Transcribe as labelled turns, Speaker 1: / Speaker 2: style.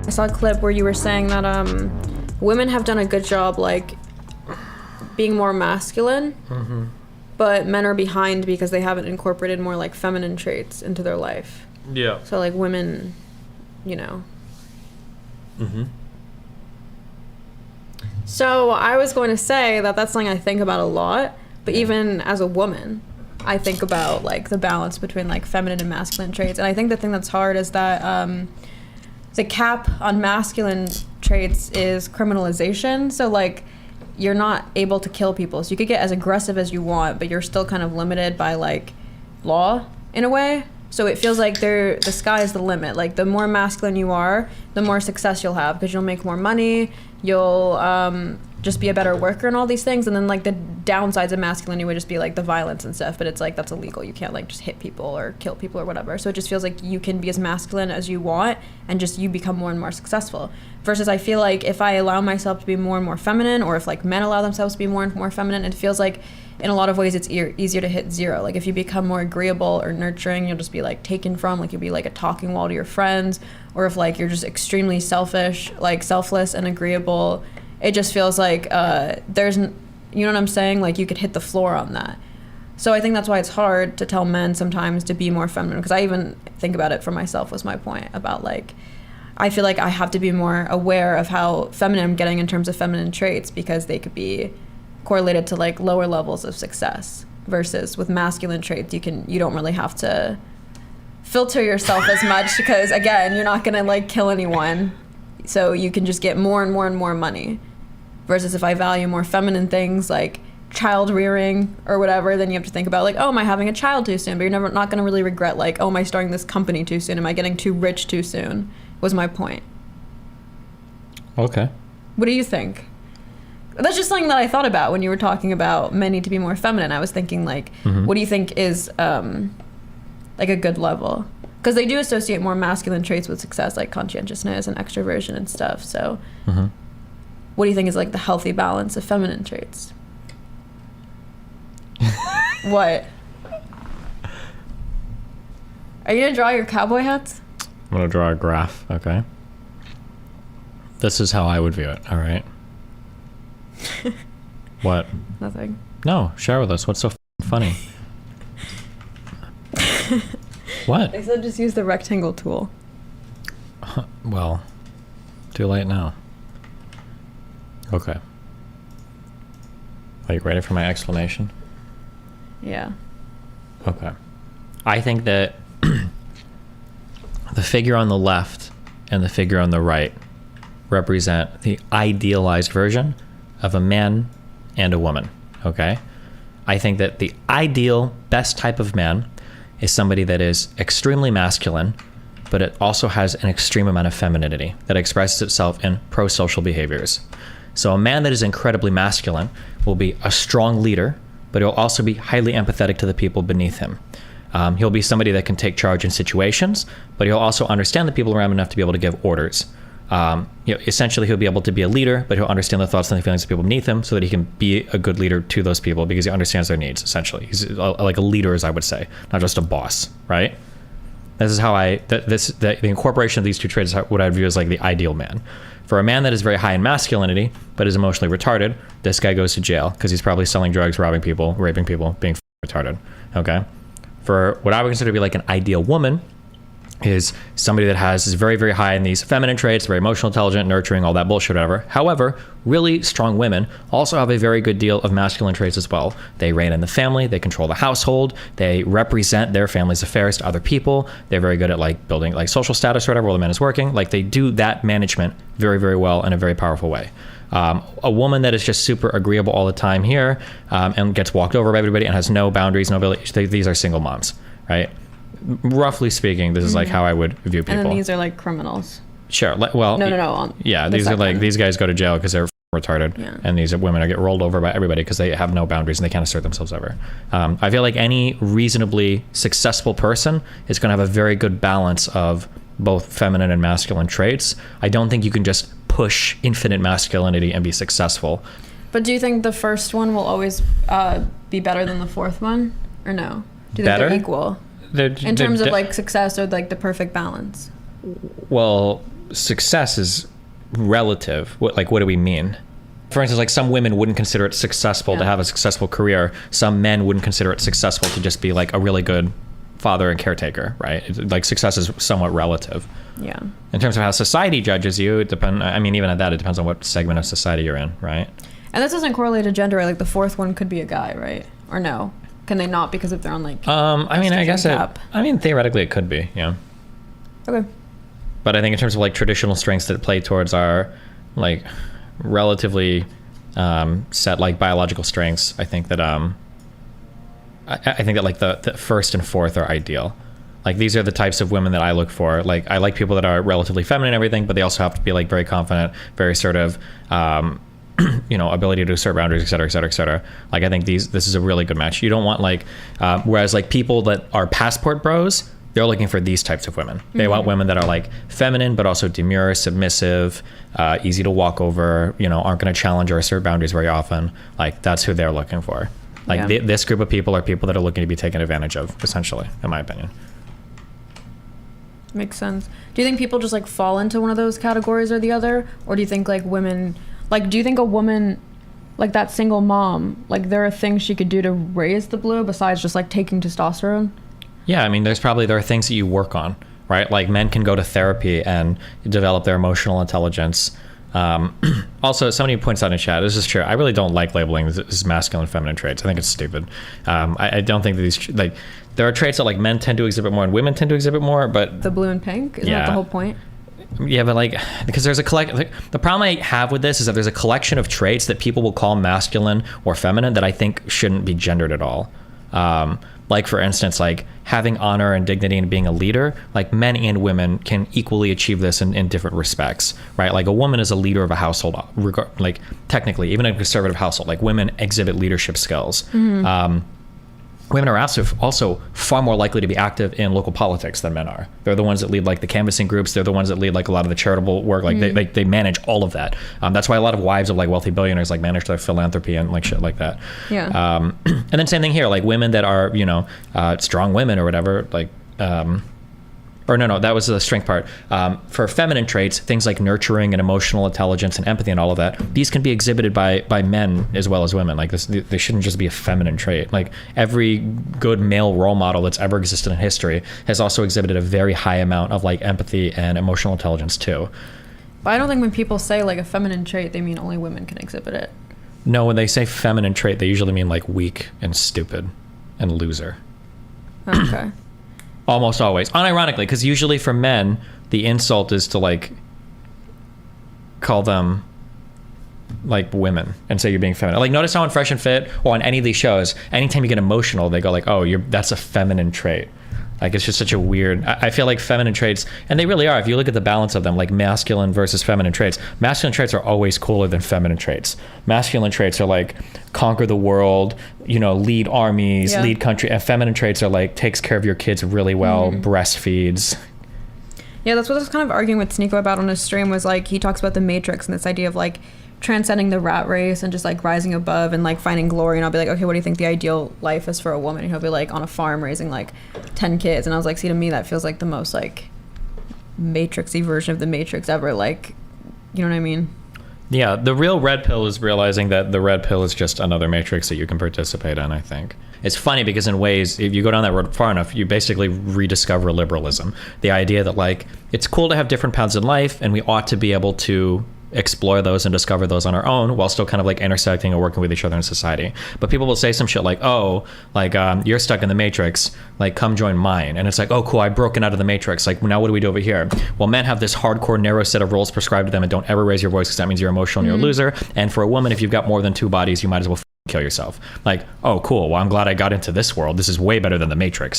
Speaker 1: I saw a clip where you were saying that women have done a good job like being more masculine, but men are behind because they haven't incorporated more like feminine traits into their life.
Speaker 2: Yeah.
Speaker 1: So like women, you know. So I was going to say that that's something I think about a lot, but even as a woman, I think about like the balance between like feminine and masculine traits. And I think the thing that's hard is that the cap on masculine traits is criminalization. So like you're not able to kill people. So you could get as aggressive as you want, but you're still kind of limited by like law in a way. So it feels like the sky is the limit. Like the more masculine you are, the more success you'll have because you'll make more money, you'll just be a better worker and all these things. And then like the downsides of masculinity would just be like the violence and stuff, but it's like that's illegal. You can't like just hit people or kill people or whatever. So it just feels like you can be as masculine as you want and just you become more and more successful. Versus I feel like if I allow myself to be more and more feminine, or if like men allow themselves to be more and more feminine, it feels like in a lot of ways it's easier to hit zero. Like if you become more agreeable or nurturing, you'll just be like taken from, like you'll be like a talking wall to your friends. Or if like you're just extremely selfish, like selfless and agreeable, it just feels like there's, you know what I'm saying? Like you could hit the floor on that. So I think that's why it's hard to tell men sometimes to be more feminine, because I even think about it for myself was my point about like, I feel like I have to be more aware of how feminine I'm getting in terms of feminine traits, because they could be correlated to like lower levels of success, versus with masculine traits you don't really have to filter yourself as much because again you're not gonna like kill anyone, so you can just get more and more and more money. Versus if I value more feminine things like child rearing or whatever, then you have to think about like, oh, am I having a child too soon? But you're not gonna really regret like, oh, am I starting this company too soon? Am I getting too rich too soon? Was my point.
Speaker 2: Okay.
Speaker 1: What do you think? That's just something that I thought about when you were talking about men need to be more feminine. I was thinking like, what do you think is like a good level? Because they do associate more masculine traits with success, like conscientiousness and extroversion and stuff. So what do you think is like the healthy balance of feminine traits? What? Are you gonna draw your cowboy hats?
Speaker 2: I'm gonna draw a graph, okay? This is how I would view it, all right? What?
Speaker 1: Nothing.
Speaker 2: No, share with us. What's so funny? What?
Speaker 1: They said just use the rectangle tool.
Speaker 2: Well, too late now. Okay. Are you ready for my explanation?
Speaker 1: Yeah.
Speaker 2: Okay. I think that the figure on the left and the figure on the right represent the idealized version of a man and a woman, okay? I think that the ideal best type of man is somebody that is extremely masculine, but it also has an extreme amount of femininity that expresses itself in pro-social behaviors. So a man that is incredibly masculine will be a strong leader, but he'll also be highly empathetic to the people beneath him. He'll be somebody that can take charge in situations, but he'll also understand the people around him enough to be able to give orders. Essentially, he'll be able to be a leader, but he'll understand the thoughts and the feelings of people beneath him so that he can be a good leader to those people because he understands their needs, essentially. He's like a leader, as I would say, not just a boss, right? This is how the incorporation of these two traits is what I view as like the ideal man. For a man that is very high in masculinity, but is emotionally retarded, this guy goes to jail because he's probably selling drugs, robbing people, raping people, being retarded, okay? For what I would consider to be like an ideal woman is somebody that is very, very high in these feminine traits, very emotional, intelligent, nurturing, all that bullshit, whatever. However, really strong women also have a very good deal of masculine traits as well. They reign in the family, they control the household, they represent their family's affairs to other people. They're very good at like building like social status or whatever while the man is working. Like they do that management very, very well in a very powerful way. A woman that is just super agreeable all the time here and gets walked over by everybody and has no boundaries, no ability, these are single moms, right? Roughly speaking, this is like how I would view people.
Speaker 1: And then these are like criminals.
Speaker 2: Sure. Well,
Speaker 1: No.
Speaker 2: Yeah, these are like, these guys go to jail because they're retarded. Yeah. And these women get rolled over by everybody because they have no boundaries and they can't assert themselves ever. I feel like any reasonably successful person is going to have a very good balance of both feminine and masculine traits. I don't think you can just push infinite masculinity and be successful.
Speaker 1: But do you think the first one will always be better than the fourth one, or no? Do you
Speaker 2: better?
Speaker 1: think they're equal? In terms of like success or like the perfect balance?
Speaker 2: Well, success is relative. What do we mean? For instance, like some women wouldn't consider it successful to have a successful career. Some men wouldn't consider it successful to just be like a really good father and caretaker, right? Like success is somewhat relative.
Speaker 1: Yeah.
Speaker 2: In terms of how society judges you, it depends. I mean, even at that, it depends on what segment of society you're in, right?
Speaker 1: And this doesn't correlate to gender, right? Like the fourth one could be a guy, right? Or no? Can they not because if they're on like?
Speaker 2: I mean, I guess theoretically it could be, yeah.
Speaker 1: Okay. But
Speaker 2: I think in terms of like traditional strengths that play towards our like relatively set like biological strengths, I think that I think that like the first and fourth are ideal. Like these are the types of women that I look for. Like I like people that are relatively feminine and everything, but they also have to be like very confident, very assertive, ability to assert boundaries, et cetera, et cetera, et cetera. Like I think this is a really good match. You don't want like, whereas like people that are passport bros, they're looking for these types of women. They want women that are like feminine, but also demure, submissive, easy to walk over, aren't going to challenge or assert boundaries very often. Like that's who they're looking for. Like this group of people are people that are looking to be taken advantage of, essentially, in my opinion.
Speaker 1: Makes sense. Do you think people just like fall into one of those categories or the other? Or do you think like women, like do you think a woman, like that single mom, like there are things she could do to raise the blue besides just like taking testosterone?
Speaker 2: Yeah, I mean, there are things that you work on, right? Like men can go to therapy and develop their emotional intelligence. Also, somebody points out in chat, this is true, I really don't like labeling this as masculine and feminine traits. I think it's stupid. I don't think that these, like, there are traits that like men tend to exhibit more and women tend to exhibit more, but...
Speaker 1: The blue and pink? Isn't that the whole point?
Speaker 2: Yeah, but like, because there's a the problem I have with this is that there's a collection of traits that people will call masculine or feminine that I think shouldn't be gendered at all. Like for instance, like having honor and dignity and being a leader, like men and women can equally achieve this in different respects, right? Like a woman is a leader of a household, like technically, even in a conservative household, like women exhibit leadership skills. Women are also far more likely to be active in local politics than men are. They're the ones that lead like the canvassing groups. They're the ones that lead like a lot of the charitable work. Like they manage all of that. That's why a lot of wives of like wealthy billionaires like manage their philanthropy and like shit like that.
Speaker 1: Yeah.
Speaker 2: And then same thing here, like women that are, strong women or whatever, like, or no, that was the strength part. For feminine traits, things like nurturing and emotional intelligence and empathy and all of that, these can be exhibited by men as well as women. Like this, they shouldn't just be a feminine trait. Like every good male role model that's ever existed in history has also exhibited a very high amount of like empathy and emotional intelligence too.
Speaker 1: But I don't think when people say like a feminine trait, they mean only women can exhibit it.
Speaker 2: No, when they say feminine trait, they usually mean like weak and stupid and loser.
Speaker 1: Okay.
Speaker 2: Almost always. Unironically, because usually for men, the insult is to like call them like women and say you're being feminine. Like notice how on Fresh and Fit or on any of these shows, anytime you get emotional, they go like, oh, that's a feminine trait. Like it's just such a weird, I feel like feminine traits, and they really are, if you look at the balance of them, like masculine versus feminine traits, masculine traits are always cooler than feminine traits. Masculine traits are like conquer the world, lead armies, lead country, and feminine traits are like takes care of your kids really well, breastfeeds.
Speaker 1: Yeah, that's what I was kind of arguing with Sneeko about on his stream, was like he talks about the Matrix and this idea of like transcending the rat race and just like rising above and like finding glory. And I'll be like, okay, what do you think the ideal life is for a woman? And he'll be like on a farm raising like 10 kids. And I was like, see, to me that feels like the most like Matrixy version of the Matrix ever. Like, you know what I mean?
Speaker 2: Yeah, the real red pill is realizing that the red pill is just another matrix that you can participate in, I think. It's funny because in ways, if you go down that road far enough, you basically rediscover liberalism. The idea that like, it's cool to have different paths in life and we ought to be able to explore those and discover those on our own while still kind of like intersecting and working with each other in society. But people will say some shit like, oh, like you're stuck in the matrix, like come join mine. And it's like, oh cool, I've broken out of the matrix, like now what do we do over here? Well, men have this hardcore narrow set of rules prescribed to them, and don't ever raise your voice because that means you're emotional and you're a loser. And for a woman, if you've got more than two bodies, you might as well kill yourself. Like, oh cool, well I'm glad I got into this world, this is way better than the matrix.